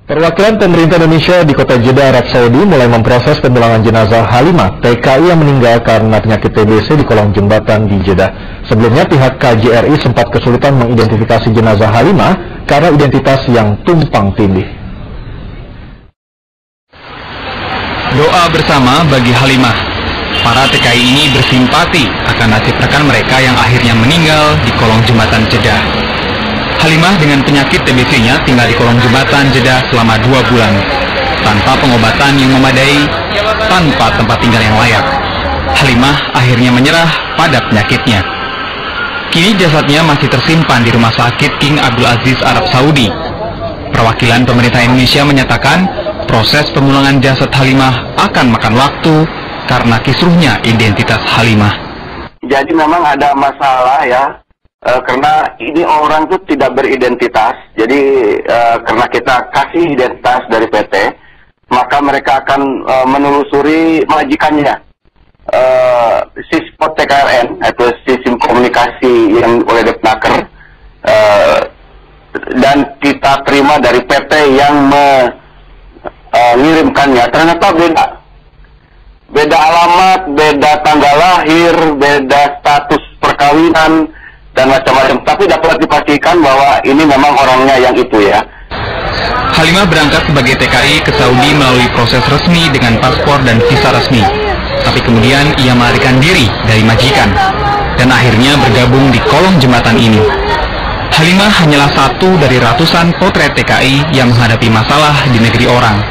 Perwakilan pemerintah Indonesia di kota Jeddah, Arab Saudi mulai memproses pemulangan jenazah Halimah, TKI yang meninggal karena penyakit TBC di kolong jembatan di Jeddah. Sebelumnya pihak KJRI sempat kesulitan mengidentifikasi jenazah Halimah karena identitas yang tumpang tindih. Doa bersama bagi Halimah. Para TKI ini bersimpati akan nasib rekan mereka yang akhirnya meninggal di kolong jembatan Jeddah. Halimah dengan penyakit TBC-nya tinggal di kolong jembatan Jeddah selama 2 bulan, tanpa pengobatan yang memadai, tanpa tempat tinggal yang layak. Halimah akhirnya menyerah pada penyakitnya. Kini jasadnya masih tersimpan di Rumah Sakit King Abdul Aziz, Arab Saudi. Perwakilan pemerintah Indonesia menyatakan proses pemulangan jasad Halimah akan makan waktu karena kisruhnya identitas Halimah. Jadi memang ada masalah ya. Karena ini orang itu tidak beridentitas, jadi karena kita kasih identitas dari PT, maka mereka akan menelusuri majikannya. Sispot TKRN, atau sistem komunikasi yang oleh Depnaker, dan kita terima dari PT yang mengirimkannya, ternyata beda alamat, beda tanggal lahir, beda status perkawinan, dan macam-macam, tapi dapat dipastikan bahwa ini memang orangnya yang itu ya. Halimah berangkat sebagai TKI ke Saudi melalui proses resmi dengan paspor dan visa resmi. Tapi kemudian ia melarikan diri dari majikan dan akhirnya bergabung di kolong jembatan ini. Halimah hanyalah satu dari ratusan potret TKI yang menghadapi masalah di negeri orang.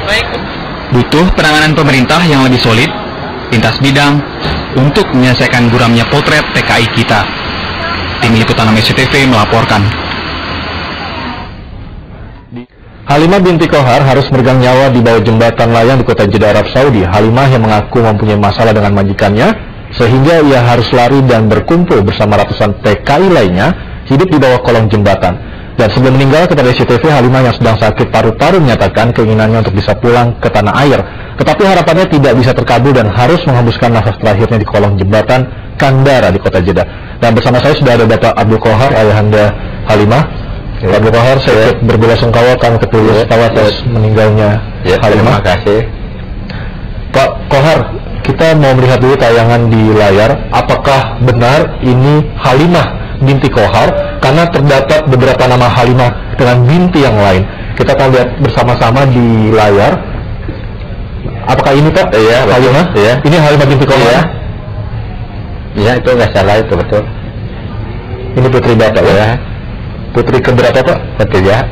Butuh penanganan pemerintah yang lebih solid, lintas bidang, untuk menyelesaikan buramnya potret TKI kita. Tim Liputan Amnesia TV melaporkan. Halimah binti Kohar harus meregang nyawa di bawah jembatan layang di kota Jeddah, Arab Saudi. Halimah yang mengaku mempunyai masalah dengan majikannya, sehingga ia harus lari dan berkumpul bersama ratusan TKI lainnya hidup di bawah kolong jembatan. Dan sebelum meninggal, kepada SCTV, Halimah yang sedang sakit paru-paru menyatakan keinginannya untuk bisa pulang ke tanah air. Tetapi harapannya tidak bisa terkabul dan harus menghembuskan nafas terakhirnya di kolong jembatan Kandara di kota Jeddah. Dan bersama saya sudah ada Bapak Abdul Kohar, ayahanda Halimah. Pak Abdul Kohar, saya berbelasungkawa karena tahu atas meninggalnya Halimah. Terima kasih. Pak Kohar, kita mau melihat dulu tayangan di layar. Apakah benar ini Halimah binti Kohar? Karena terdapat beberapa nama Halimah dengan binti yang lain. Kita akan lihat bersama-sama di layar. Apakah ini Pak? Iya, Halimah? Iya. Ini Halimah binti Kohar? Iya. Iya, itu nggak salah, itu betul. Ini putri Bapak ya? Putri keberapa Pak? Ketiga.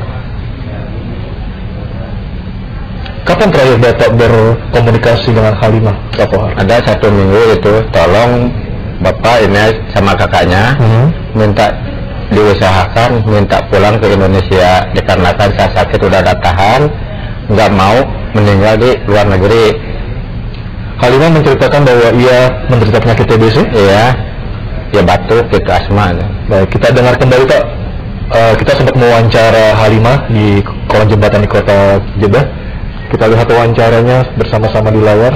Kapan terakhir Bapak berkomunikasi dengan Halimah, Pak Kohar? Ada 1 minggu itu, tolong Bapak ini sama kakaknya minta diusahakan, minta pulang ke Indonesia dikarenakan saya sakit udah ada tahan, nggak mau meninggal di luar negeri. Halimah menceritakan bahwa ia menderita penyakit TBC? Iya, ya batuk, gitu, asma. Baik, kita dengar kembali Pak. Kita sempat mewawancara Halimah di kolong jembatan di kota Jeddah. Kita lihat wawancaranya bersama-sama di layar.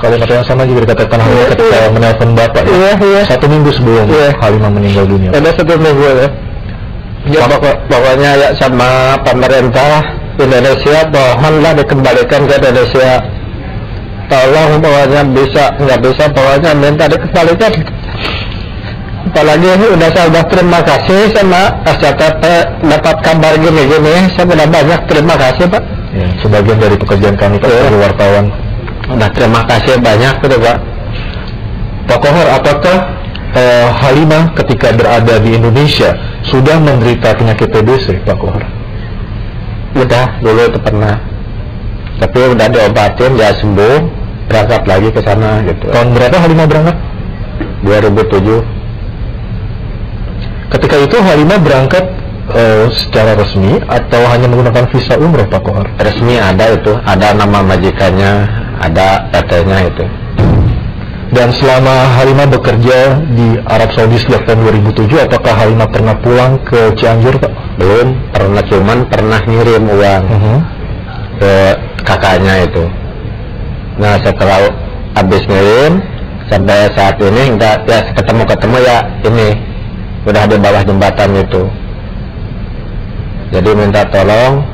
Kalimat yang sama juga dikatakan Halimah ketika menelpon Bapak ya? Iya. 1 minggu sebelum Halimah meninggal dunia. Ada 1 minggu ya. Ya pokoknya ya sama pemerintah Indonesia, mohonlah dikembalikan ke Indonesia. Tolong pokoknya bisa, nggak bisa pokoknya minta dikembalikan. Apalagi saya udah terima kasih sama SCTV dapat kabar gini-gini, saya udah banyak terima kasih Pak. Ya, sebagian dari pekerjaan kami Pak sebagai wartawan. Udah terima kasih banyak gitu Pak. Pak Kohar, apakah Halimah ketika berada di Indonesia sudah menderita penyakit TBC, Pak Kohar? Udah, dulu itu pernah. Tapi udah diobatin, dia sembuh. berangkat lagi ke sana gitu. Tahun berapa Halimah berangkat? 2007. Ketika itu Halimah berangkat secara resmi atau hanya menggunakan visa umroh Pak Kohar? Resmi ada itu, ada nama majikannya, ada PT-nya itu. Dan selama Halimah bekerja di Arab Saudi sejak tahun 2007, apakah Halimah pernah pulang ke Cianjur Pak? Belum pernah, cuman pernah ngirim uang ke kakaknya itu. Nah setelah habis ngirim sampai saat ini enggak ya ketemu ya ini udah di bawah jembatan itu. Jadi minta tolong,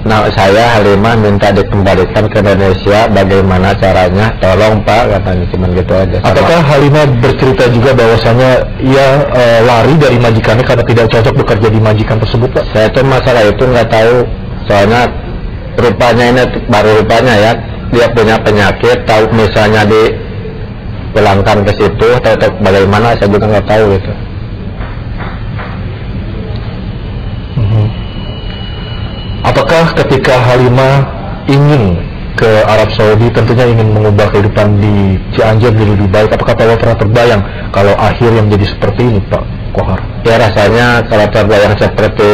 nah saya Halimah minta dikembalikan ke Indonesia, bagaimana caranya? Tolong Pak, katanya, cuman gitu aja. Apakah Halimah bercerita juga bahwasanya ia lari dari majikannya karena tidak cocok bekerja di majikan tersebut Pak? Saya tuh masalah itu nggak tahu, soalnya rupanya ini baru rupanya ya, dia punya penyakit, tahu misalnya dipulangkan ke situ, atau bagaimana saya juga nggak tahu gitu. Apakah ketika Halimah ingin ke Arab Saudi, tentunya ingin mengubah kehidupan di Cianjur jadi lebih baik, apakah Pak pernah terbayang kalau akhir yang jadi seperti ini Pak Kohar? Ya rasanya kalau terbayang seperti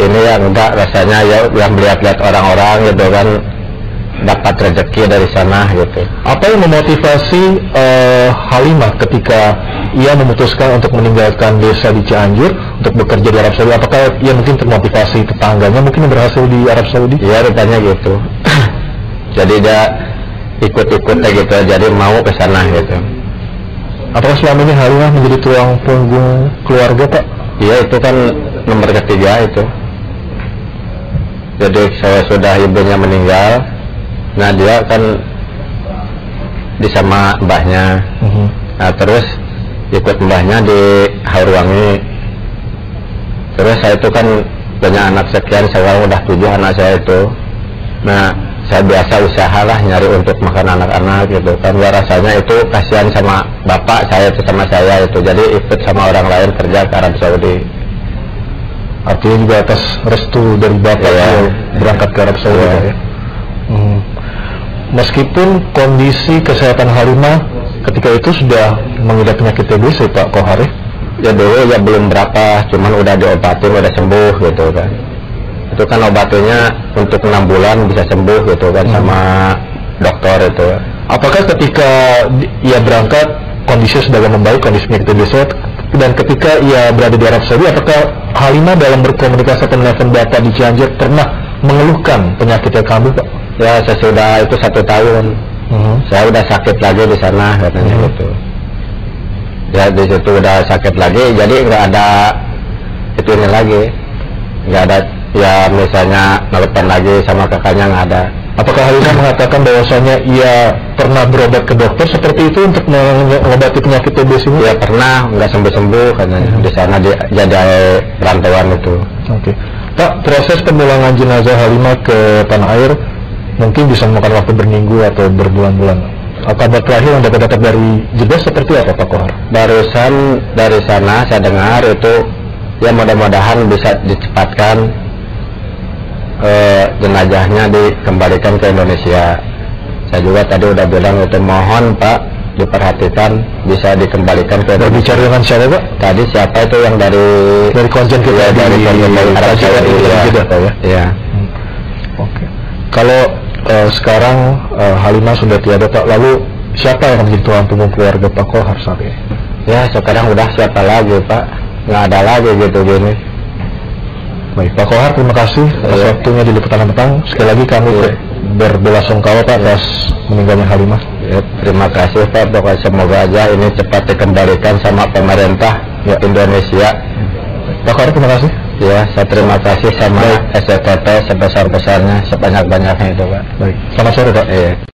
ini ya enggak, rasanya ya yang melihat-lihat orang-orang gitu kan dapat rezeki dari sana gitu. Apa yang memotivasi Halimah ketika ia memutuskan untuk meninggalkan desa di Cianjur untuk bekerja di Arab Saudi? Apakah ia mungkin termotivasi tetangganya mungkin yang berhasil di Arab Saudi? Iya rupanya gitu. Jadi dia ikut-ikut gitu, jadi mau ke sana gitu. Apakah selama ini Halimah menjadi tulang punggung keluarga Pak? Iya itu kan nomor ketiga itu. Jadi saya sudah ibunya meninggal, nah dia kan di sama mbahnya. Nah terus ikut mbahnya di Haurwangi. Terus saya itu kan punya anak sekian, sekarang udah 7 anak saya itu. Nah saya biasa usahalah nyari untuk makan anak-anak gitu kan, ya rasanya itu kasihan sama bapak saya itu sama saya itu, jadi ikut sama orang lain kerja ke Arab Saudi. Artinya juga atas restu dari bapak ya, berangkat ke Arab Saudi ya. Meskipun kondisi kesehatan Halimah ketika itu sudah mengidap penyakit TBC Pak Kohar ya dulu ya belum berapa, cuman udah diobatin udah sembuh gitu kan. Itu kan obatnya untuk 6 bulan bisa sembuh gitu kan sama dokter itu. Apakah ketika ia berangkat kondisi sudah membaik, kondisi penyakit TBC, dan ketika ia berada di Arab Saudi, apakah Halimah dalam berkomunikasi atau menelpon bapak di Cianjur pernah mengeluhkan penyakitnya kambuh Pak? Ya sesudah itu 1 tahun saya udah sakit lagi di sana katanya gitu. Ya di situ udah sakit lagi, jadi nggak ada itu ini lagi, nggak ada ya misalnya nelfon lagi sama kakaknya, nggak ada. Apakah Halimah mengatakan bahwasanya ia pernah berobat ke dokter seperti itu untuk mengobati penyakit TBC ini? Ya pernah, nggak sembuh-sembuh katanya. Di sana jadi perantauan itu. Oke. Pak, proses pemulangan jenazah Halimah ke tanah air mungkin bisa memakan waktu berminggu atau berbulan-bulan. Kabar terakhir yang dapat dari Jeddah seperti apa Pak Kohar? Barusan dari sana saya dengar itu ya mudah-mudahan bisa dicepatkan jenazahnya dikembalikan ke Indonesia. Saya juga tadi udah bilang itu mohon Pak diperhatikan bisa dikembalikan ke Indonesia. Bicara dengan siapa Pak? Tadi siapa itu yang dari konjen kita dari Arab Saudi ya? Iya. Oke. Kalau sekarang Halimah sudah tiada Pak, lalu siapa yang menjadi tulang punggung keluarga Pak Kohar saat ini? Ya sekarang udah siapa lagi Pak, nggak ada lagi gitu gini. Baik Pak Kohar, terima kasih atas waktunya di Liputan Petang. Sekali lagi kami berbelasungkawa Pak atas meninggalnya Halimah. Ya, terima kasih Pak, pokoknya semoga aja ini cepat dikembalikan sama pemerintah Indonesia. Pak Kohar, terima kasih. Ya, saya terima kasih sama SCTP sebesar-besarnya, sebanyak-banyaknya itu Pak. Baik, selamat sore Pak. Iya.